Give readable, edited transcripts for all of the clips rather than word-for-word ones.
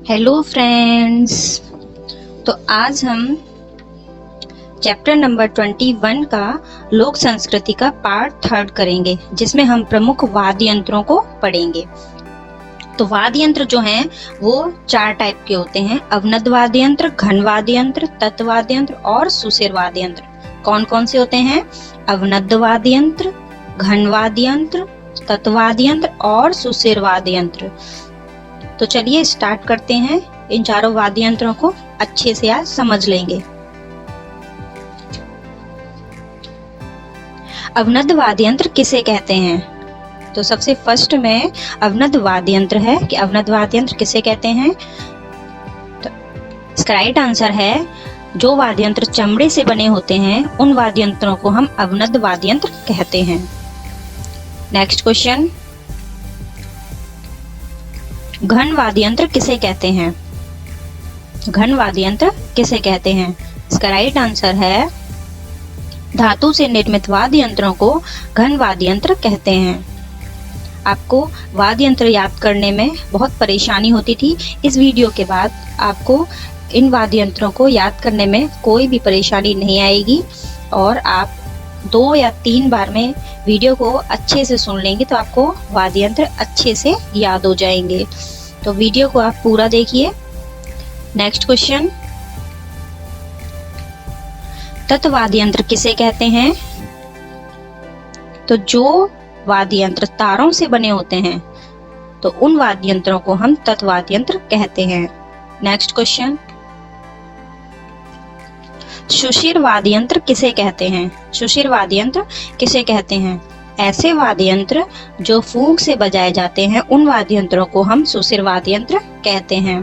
Hello friends. तो आज हम चैप्टर नंबर 21 का लोक संस्कृति का पार्ट 3 करेंगे, जिसमें हम प्रमुख वाद्य यंत्रों को पढ़ेंगे। तो वाद्य यंत्र जो हैं वो 4 टाइप के होते हैं: अवनद वाद्य यंत्र, घन वाद्य यंत्र, तत् वाद्य यंत्र और सुषिर वाद्य यंत्र। कौन कौन से होते हैं? अवनद वाद्य यंत्र, घन वाद्य यंत्र, तत् वाद्य यंत्र और सुषिर वाद्य यंत्र। तो चलिए स्टार्ट करते हैं। इन चारों वाद्य यंत्रों को अच्छे से आज समझ लेंगे। अवनद वाद्य यंत्र किसे कहते हैं? तो सबसे फर्स्ट में अवनद वाद्य यंत्र है कि अवनद वाद्य यंत्र किसे कहते हैं। तो इसका राइट आंसर है जो वाद्य यंत्र चमड़े से बने होते हैं उन वाद्य यंत्रों को हम अवनद वाद्य यंत्र कहते हैं। नेक्स्ट क्वेश्चन, घन वाद्य यंत्र किसे कहते हैं? घन वाद्य यंत्र किसे कहते हैं? इसका राइट आंसर है धातु से निर्मित वाद्य यंत्रों को घन वाद्य यंत्र कहते हैं। आपको वाद्य यंत्र याद करने में बहुत परेशानी होती थी। इस वीडियो के बाद आपको इन वाद्य यंत्रों को याद करने में कोई भी परेशानी नहीं आएगी और आप 2 या 3 बार में वीडियो को अच्छे से सुन लेंगे तो आपको वाद्य यंत्र अच्छे से याद हो जाएंगे। तो वीडियो को आप पूरा देखिए। नेक्स्ट क्वेश्चन, तत् वाद्य यंत्र किसे कहते हैं? तो जो वाद्य यंत्र तारों से बने होते हैं तो उन वाद्य यंत्रों को हम तत् वाद्य यंत्र कहते हैं। नेक्स्ट क्वेश्चन, सुषिर वाद्य यंत्र किसे कहते हैं? सुषिर वाद्य यंत्र किसे कहते हैं? ऐसे वाद्य यंत्र जो फूंक से बजाए जाते हैं उन वाद्य यंत्रों को हम सुषिर वाद्य यंत्र कहते हैं।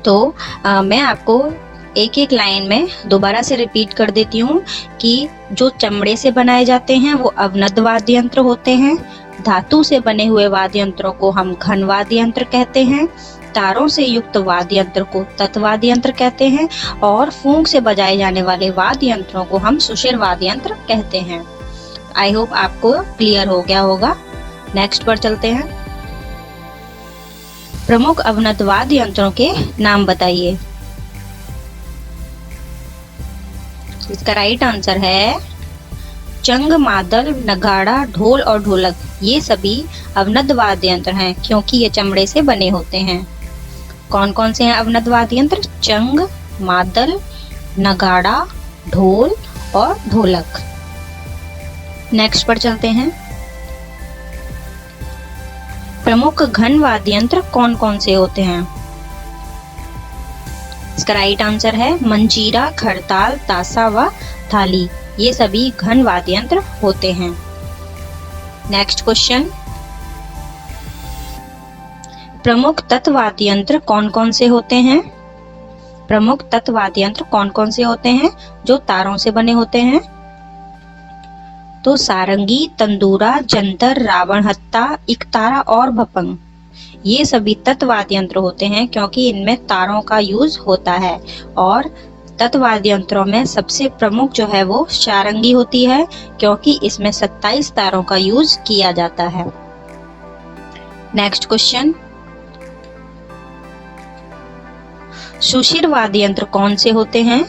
तो मैं आपको एक एक लाइन में दोबारा से रिपीट कर देती हूँ कि जो चमड़े से बनाए जाते हैं वो अवनद वाद्य यंत्र होते हैं। धातु से बने हुए वाद्य यंत्रों को हम घन वाद्य यंत्र कहते हैं। तारों से युक्त वाद्य यंत्र को तत् वाद्य यंत्र कहते हैं और फूंक से बजाए जाने वाले वाद्य यंत्रों को हम सुषिर वाद्य यंत्र कहते हैं। आई होप आपको क्लियर हो गया होगा। नेक्स्ट पर चलते हैं। प्रमुख अवनद वाद्य यंत्रों के नाम बताइए। इसका राइट आंसर है चंग, मादल, नगाड़ा, ढोल और ढोलक। ये सभी अवनद वाद्य यंत्र हैं क्योंकि ये चमड़े से बने होते हैं। कौन कौन से हैं अवनद वाद्य यंत्र? चंग, मादल, नगाड़ा, ढोल और ढोलक। नेक्स्ट पर चलते हैं। प्रमुख घन वाद्य यंत्र कौन कौन से होते हैं? इसका राइट आंसर है मंजीरा, खड़ताल, तासा व थाली। ये सभी घन वाद्य यंत्र होते हैं। नेक्स्ट क्वेश्चन, प्रमुख तत् वाद्य यंत्र कौन कौन से होते हैं? प्रमुख तत् वाद्य यंत्र कौन कौन से होते हैं जो तारों से बने होते हैं? तो सारंगी, तंदूरा, जंतर, रावण हत्ता, इकतारा और भपंग। ये सभी तत् वाद्य यंत्र होते हैं क्योंकि इनमें तारों का यूज होता है। और तत् वाद्य यंत्रों में सबसे प्रमुख जो है वो सारंगी होती है क्योंकि इसमें 27 तारों का यूज किया जाता है। नेक्स्ट क्वेश्चन, सुषिर वाद्य यंत्र कौन से होते हैं?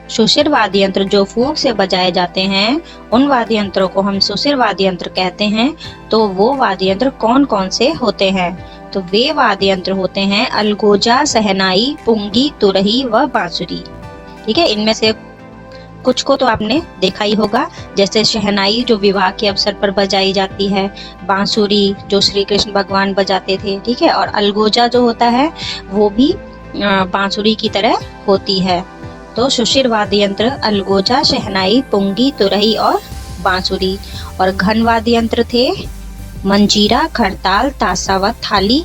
सुषिर वाद्य यंत्र जो फूंक से बजाए जाते हैं उन वाद्य यंत्रों को हम सुषिर वाद्य यंत्र कहते हैं। तो वो वाद्य यंत्र कौन कौन से होते हैं? तो वे वाद्य यंत्र होते हैं अलगोजा, सहनाई, पुंगी, तुरही व बांसुरी। ठीक है, इनमें से कुछ को तो आपने देखा ही होगा, जैसे शहनाई जो विवाह के अवसर पर बजाई जाती है, बांसुरी जो श्री कृष्ण भगवान बजाते थे, ठीक है, और अलगोजा जो होता है वो भी बांसुरी की तरह होती है। तो सुषिर वाद्य यंत्र अलगोजा, शहनाई, पुंगी, तुरही और बांसुरी। और घन वाद्य यंत्र थे मंजीरा, खड़ताल, तासा व थाली।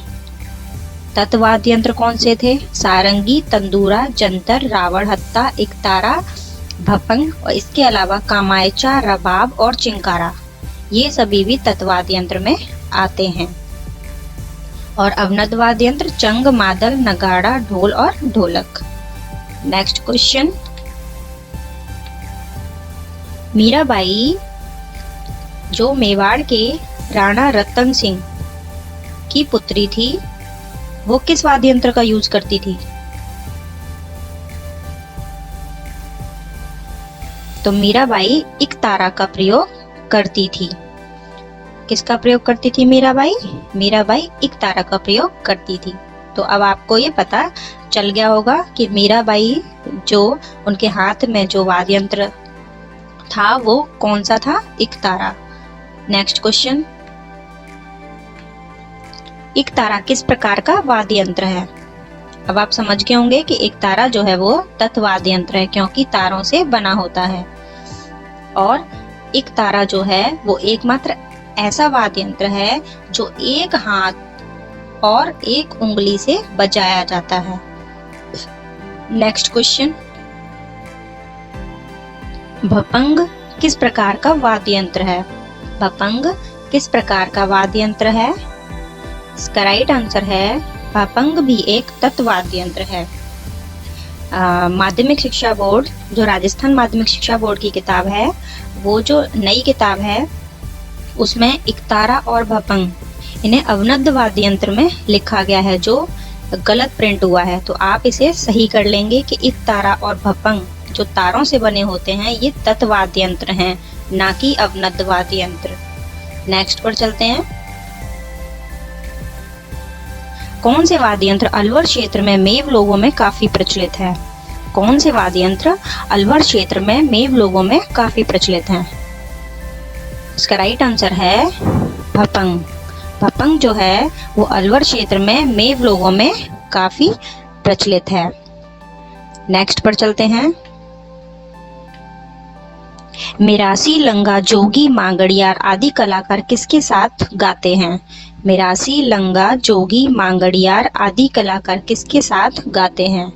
तत् वाद्य यंत्र कौन से थे? सारंगी, तंदूरा, जंतर, रावण हत्ता, इकतारा, भपंग और इसके अलावा कामायचा, रबाब और चिंकारा। ये सभी भी तत् वाद्य यंत्र में आते हैं। और अवनद वाद्य यंत्र चंग, मादल, नगाड़ा, ढोल और ढोलक। नेक्स्ट क्वेश्चन, मीराबाई जो मेवाड़ के राणा रतन सिंह की पुत्री थी वो किस वाद्य यंत्र का यूज करती थी? तो मीराबाई एकतारा का प्रयोग करती थी। किसका प्रयोग करती थी मीराबाई? मीराबाई एकतारा का प्रयोग करती थी। तो अब आपको ये पता चल गया होगा कि मीराबाई जो उनके हाथ में जो वाद्य यंत्र था वो कौन सा था? एकतारा। नेक्स्ट क्वेश्चन, एकतारा किस प्रकार का वाद्य यंत्र है? अब आप समझ गए होंगे कि एकतारा जो है वो तत्वाद्य यंत्र है क्योंकि तारों से बना होता है। और एकतारा जो है वो एकमात्र ऐसा वाद्य यंत्र है जो एक हाथ और एक उंगली से बजाया जाता है। नेक्स्ट क्वेश्चन, भपंग किस प्रकार का वाद्य यंत्र है? भपंग किस प्रकार का वाद्य यंत्र है? इसका राइट आंसर है भपंग भी एक तत्वाद्य यंत्र है। माध्यमिक शिक्षा बोर्ड जो राजस्थान माध्यमिक शिक्षा बोर्ड की किताब है वो जो नई किताब है उसमें एकतारा और भपंग इन्हें अवनद्ध वाद्य यंत्र में लिखा गया है जो गलत प्रिंट हुआ है। तो आप इसे सही कर लेंगे कि एकतारा और भपंग जो तारों से बने होते हैं ये तत्वाद्य यंत्र हैं, ना कि अवनद्ध वाद्य यंत्र। नेक्स्ट पर चलते हैं, कौन से वाद्य यंत्र अलवर क्षेत्र में मेव लोगों में काफी प्रचलित है? कौन से वाद्य यंत्र अलवर क्षेत्र में मेव लोगों में काफी प्रचलित हैं? इसका राइट आंसर है भपंग। भपंग जो है वो अलवर क्षेत्र में मेव लोगों में काफी प्रचलित है। नेक्स्ट पर चलते हैं, मिरासी, लंगा, जोगी, मांगड़ियार आदि कलाकार किसके साथ गाते हैं? मिरासी, लंगा, जोगी, मांगड़ियार आदि कलाकार किसके साथ गाते हैं?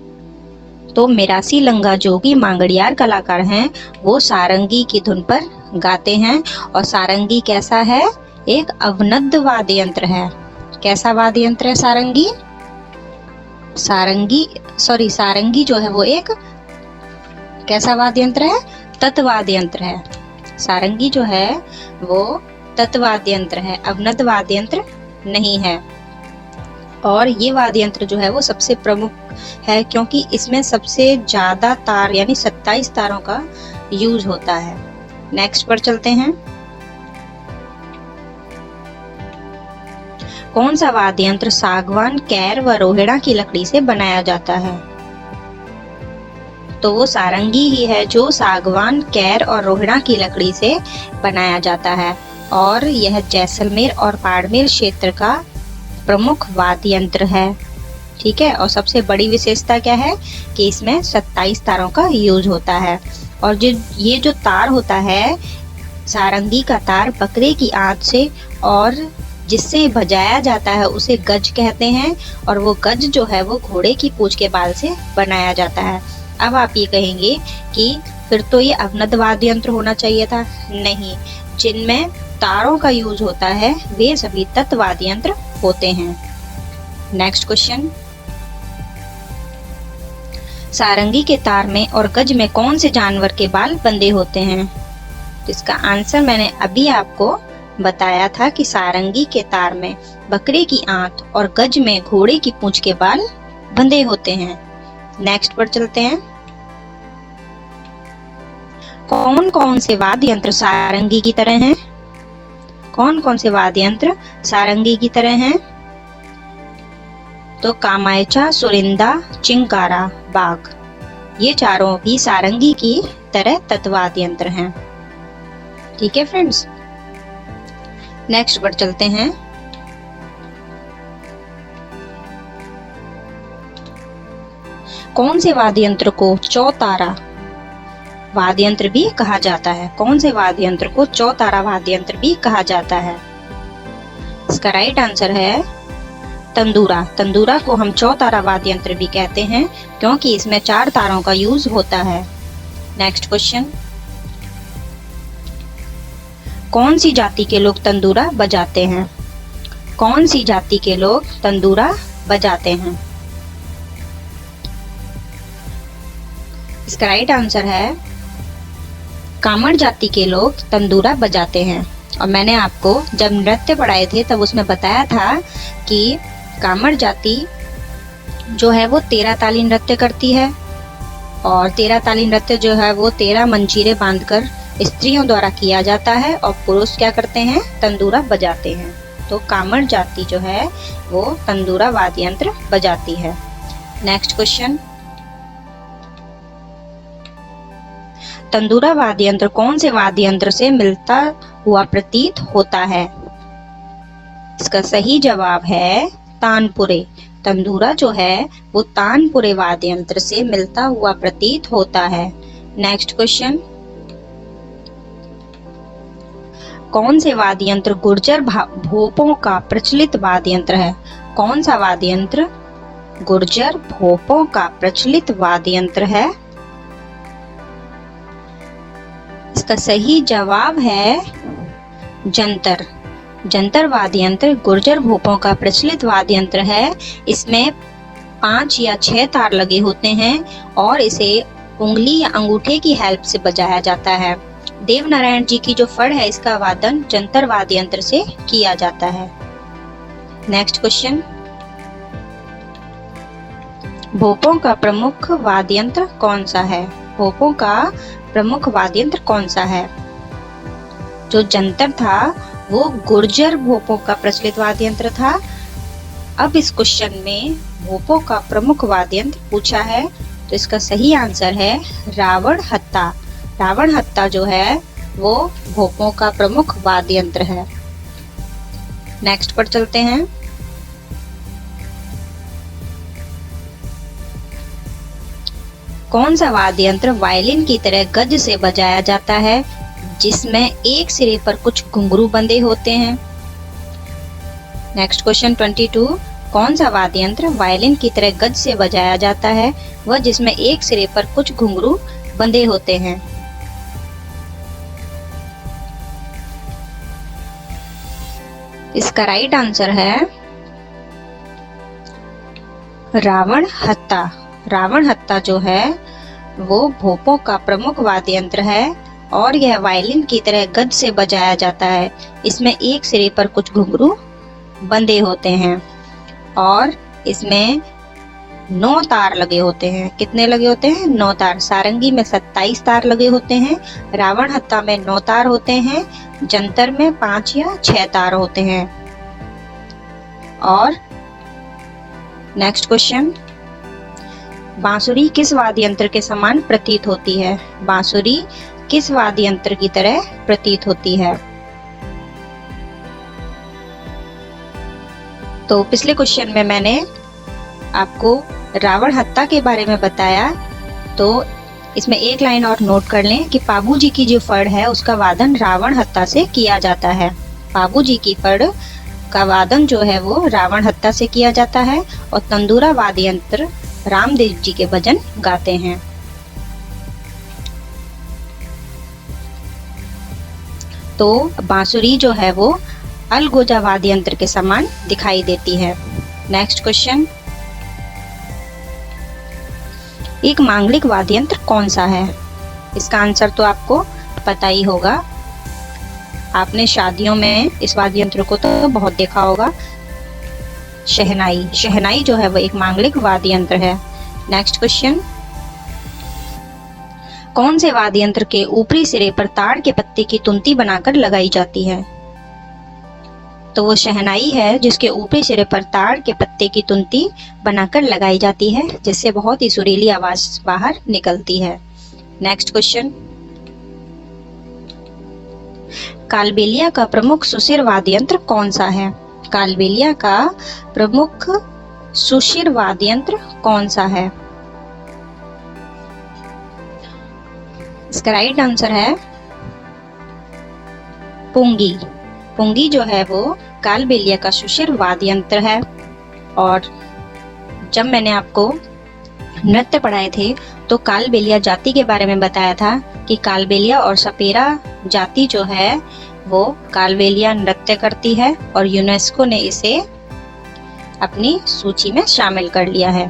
तो मिरासी, लंगा, जोगी, मांगड़ियार कलाकार हैं वो सारंगी की धुन पर गाते हैं। और सारंगी कैसा है? एक अवनद्ध वाद्य यंत्र है। कैसा वाद्य यंत्र है सारंगी? सारंगी जो है वो एक कैसा वाद्य यंत्र है? तत्वाद्य यंत्र है। सारंगी जो है वो तत्वाद्य यंत्र है, अवनद्ध वाद्य यंत्र नहीं है। और ये वाद्य यंत्र जो है वो सबसे प्रमुख है क्योंकि इसमें सबसे ज्यादा तार यानी 27 तारों का यूज होता है। नेक्स्ट पर चलते हैं, कौन सा वाद्य यंत्र सागवान, कैर व रोहिड़ा की लकड़ी से बनाया जाता है? तो वो सारंगी ही है जो सागवान, कैर और रोहिड़ा की लकड़ी से बनाया जाता है। और यह जैसलमेर और बाड़मेर क्षेत्र का प्रमुख वाद्य यंत्र है। ठीक है, और सबसे बड़ी विशेषता क्या है कि इसमें 27 तारों का यूज होता है। और ये जो तार होता है सारंगी का तार बकरे की आंत से और जिससे बजाया जाता है उसे गज कहते हैं। और वो गज जो है वो घोड़े की पूंछ के बाल से बनाया जाता है। अब आप ये कहेंगे कि फिर तो ये अवनद्ध वाद्य यंत्र होना चाहिए था। नहीं, जिनमें तारों का यूज होता है वे सभी तत्वाद्य यंत्र होते हैं। नेक्स्ट क्वेश्चन, सारंगी के तार में और गज में कौन से जानवर के बाल बंधे होते हैं? इसका आंसर मैंने अभी आपको बताया था कि सारंगी के तार में बकरे की आंत और गज में घोड़े की पूंछ के बाल बंधे होते हैं। नेक्स्ट पर चलते हैं, कौन कौन से वाद्य यंत्र सारंगी की तरह हैं? कौन कौन से वाद्य यंत्र सारंगी की तरह हैं? तो कामायचा, सुरिंदा, चिंकारा, बाघ, ये चारों भी सारंगी की तरह तत्वाद्य यंत्र हैं। ठीक है फ्रेंड्स, नेक्स्ट पर चलते हैं, कौन से वाद्य यंत्र को चौतारा वाद्य यंत्र भी कहा जाता है? कौन से वाद्य यंत्र को चौतारा वाद्य यंत्र भी कहा जाता है? इसका राइट आंसर है तंदूरा। तंदूरा को हम चौतारा वाद्य यंत्र भी कहते हैं क्योंकि इसमें 4 तारों का यूज होता है। नेक्स्ट क्वेश्चन, कौन सी जाति के लोग तंदूरा बजाते हैं? कौन सी जाति के लोग तंदूरा बजाते हैं? इसका राइट आंसर है कामड़ जाति के लोग तंदूरा बजाते हैं। और मैंने आपको जब नृत्य पढ़ाए थे तब उसमें बताया था कि कामर जाति जो है वो 13 ताली नृत्य करती है, और 13 ताली नृत्य जो है वो 13 मंजीरे बांधकर स्त्रियों द्वारा किया जाता है और पुरुष क्या करते हैं, तंदूरा बजाते हैं। तो कामर जाति जो है वो तंदूरा वाद्य यंत्र बजाती है। नेक्स्ट क्वेश्चन, तंदूरा वाद्य यंत्र कौन से वाद्य यंत्र से मिलता हुआ प्रतीत होता है? इसका सही जवाब है तानपुरे। तंदूरा जो है वो तानपुरे वाद्य यंत्र से मिलता हुआ प्रतीत होता है। नेक्स्ट क्वेश्चन, कौन से वाद्य यंत्र गुर्जर भोपों का प्रचलित वाद्य यंत्र है? कौन सा वाद्य यंत्र गुर्जर भोपों का प्रचलित वाद्य यंत्र है? इसका सही जवाब है जंतर। जंतर वाद्य यंत्र गुर्जर भोपों का प्रचलित वाद्य यंत्र है। इसमें 5 या 6 तार लगे होते हैं और इसे उंगली या अंगूठे की हेल्प से बजाया जाता है। देवनारायण जी की जो फड़ है इसका वादन जंतर वाद्य यंत्र से किया जाता है। नेक्स्ट क्वेश्चन, भोपों का प्रमुख वाद्य यंत्र कौन सा है? भोपों का प्रमुख वाद्य यंत्र कौन सा है? जो जंतर था वो गुर्जर भोपों का प्रचलित वाद्य यंत्र था। अब इस क्वेश्चन में भोपों का प्रमुख वाद्य यंत्र पूछा है, तो इसका सही आंसर है रावण हत्ता। रावण हत्ता जो है वो भोपों का प्रमुख वाद्य यंत्र है। नेक्स्ट पर चलते हैं। कौन सा वाद्य यंत्र वायलिन की तरह गज से बजाया जाता है जिसमें एक सिरे पर कुछ घुंघरू बंधे होते हैं? नेक्स्ट क्वेश्चन 22, कौन सा वाद्य यंत्र वायलिन की तरह गज से बजाया जाता है वह जिसमें एक सिरे पर कुछ घुंघरू बंधे होते हैं? इसका राइट आंसर है रावण हत्ता। रावण हत्ता जो है वो भोपों का प्रमुख वाद्य यंत्र है और यह वायलिन की तरह गज से बजाया जाता है। इसमें एक सिरे पर कुछ घुंघरू बंधे होते हैं और इसमें 9 तार लगे होते हैं। कितने लगे होते हैं? 9 तार। सारंगी में 27 तार लगे होते हैं, रावण हत्ता में 9 तार होते हैं, जंतर में 5 या 6 तार होते हैं। और नेक्स्ट क्वेश्चन, बांसुरी किस वाद्य यंत्र के समान प्रतीत होती है? बांसुरी किस वाद्य यंत्र की तरह प्रतीत होती है? तो पिछले क्वेश्चन में मैंने आपको रावण हत्ता के बारे में बताया, तो इसमें एक लाइन और नोट कर लें कि पाबू जी की जो फड़ है उसका वादन रावण हत्ता से किया जाता है। पाबू जी की फड़ का वादन जो है वो रावण हत्ता से किया जाता है और तंदूरा वाद्य यंत्र रामदेव जी के भजन गाते हैं। तो बांसुरी जो है वो अलगोजा वाद्य यंत्र के समान दिखाई देती है। नेक्स्ट क्वेश्चन, एक मांगलिक वाद्य यंत्र कौन सा है? इसका आंसर तो आपको पता ही होगा, आपने शादियों में इस वाद्य यंत्र को तो बहुत देखा होगा। शहनाई। शहनाई जो है वो एक मांगलिक वाद्य यंत्र है। नेक्स्ट क्वेश्चन, कौन से वाद्य यंत्र के ऊपरी सिरे पर ताड़ के पत्ते की तुंती बनाकर लगाई जाती है? तो वो शहनाई है जिसके ऊपरी सिरे पर ताड़ के पत्ते की तुंती बनाकर लगाई जाती है, जिससे बहुत ही सुरीली आवाज बाहर निकलती है। नेक्स्ट क्वेश्चन, कालबेलिया का प्रमुख सुशिर वाद्य यंत्र कौन सा है? कालबेलिया का प्रमुख सुशिर वाद्य यंत्र कौन सा है? इसका राइट आंसर है पुंगी। पुंगी जो है वो कालबेलिया का सुशिर वाद्य यंत्र है। और जब मैंने आपको नृत्य पढ़ाए थे तो कालबेलिया जाति के बारे में बताया था कि कालबेलिया और सपेरा जाति जो है वो कालबेलिया नृत्य करती है और यूनेस्को ने इसे अपनी सूची में शामिल कर लिया है।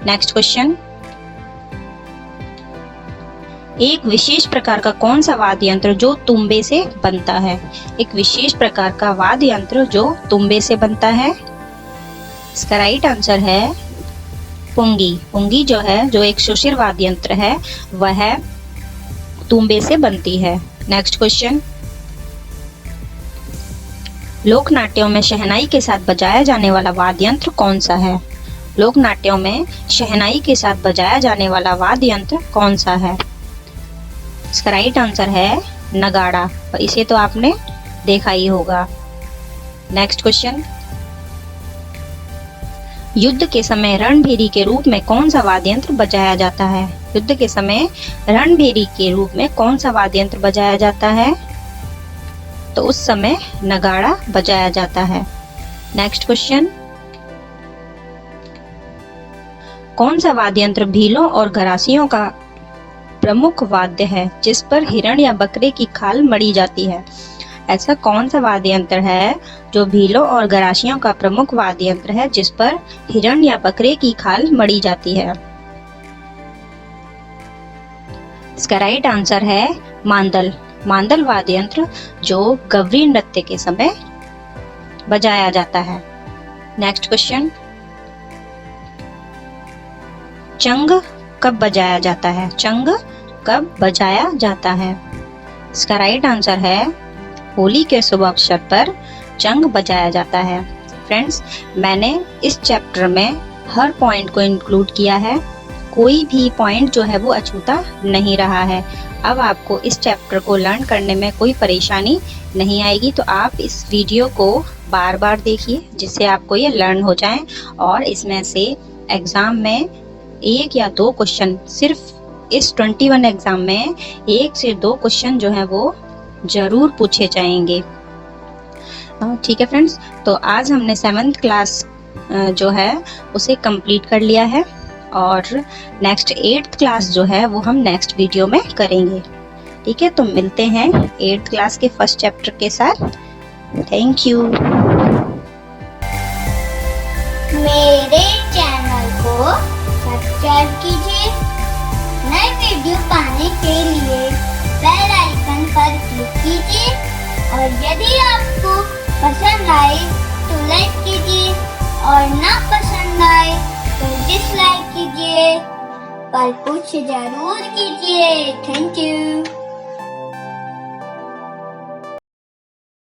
नेक्स्ट क्वेश्चन, एक विशेष प्रकार का कौन सा वाद्य यंत्र जो तुंबे से बनता है? एक विशेष प्रकार का वाद्य यंत्र जो तुंबे से बनता है। इसका राइट आंसर है पुंगी। पुंगी जो है, जो एक सुशिर वाद्य यंत्र है, वह तुंबे से बनती है। नेक्स्ट क्वेश्चन, लोक नाट्यों में शहनाई के साथ बजाया जाने वाला वाद्य यंत्र कौन सा है? लोक नाट्यों में शहनाई के साथ बजाया जाने वाला वाद्य यंत्र कौन सा है? इसका राइट आंसर है नगाड़ा। इसे तो आपने देखा ही होगा। नेक्स्ट क्वेश्चन, युद्ध के समय रणभेरी के रूप में कौन सा वाद्य यंत्र बजाया जाता है? युद्ध के समय रणभेरी के रूप में कौन सा वाद्य यंत्र बजाया जाता है? तो उस समय नगाड़ा बजाया जाता है। नेक्स्ट क्वेश्चन, कौन सा वाद्य यंत्र भीलों और गरासियों का प्रमुख वाद्य है जिस पर हिरण या बकरे की खाल मढ़ी जाती है? ऐसा कौन सा वाद्य यंत्र है जो भीलों और गरासियों का प्रमुख वाद्य यंत्र है जिस पर हिरण या बकरे की खाल मढ़ी जाती है? इसका राइट आंसर है मांदल। मांदल वाद्य यंत्र जो गवरी नृत्य के समय बजाया जाता है। नेक्स्ट क्वेश्चन, चंग कब बजाया जाता है? चंग कब बजाया जाता है? इसका राइट आंसर है होली के शुभ अवसर पर चंग बजाया जाता है। फ्रेंड्स, मैंने इस चैप्टर में हर पॉइंट को इंक्लूड किया है। कोई भी पॉइंट जो है वो अछूता नहीं रहा है। अब आपको इस चैप्टर को लर्न करने में कोई परेशानी नहीं आएगी, तो आप इस वीडियो को बार बार देखिए जिससे आपको ये लर्न हो जाए और इसमें से एग्जाम में 1 या 2 क्वेश्चन, सिर्फ इस 21 एग्जाम में 1 से 2 क्वेश्चन जो है वो जरूर पूछे जाएंगे। ठीक है फ्रेंड्स, तो आज हमने 7th क्लास जो है उसे कंप्लीट कर लिया है और नेक्स्ट 8th क्लास जो है वो हम नेक्स्ट वीडियो में करेंगे। ठीक है, तो मिलते हैं 8th क्लास के फर्स्ट चैप्टर के साथ। Thank you. मेरे चैनल को सब्सक्राइब कीजिए। नए वीडियो पाने के लिए बेल आइकन पर क्लिक कीजिए और यदि आपको पसंद आए तो लाइक कीजिए और ना पसंद आए तो डिसलाइक कीजिए, पर कुछ जरूर कीजिए। Thank you.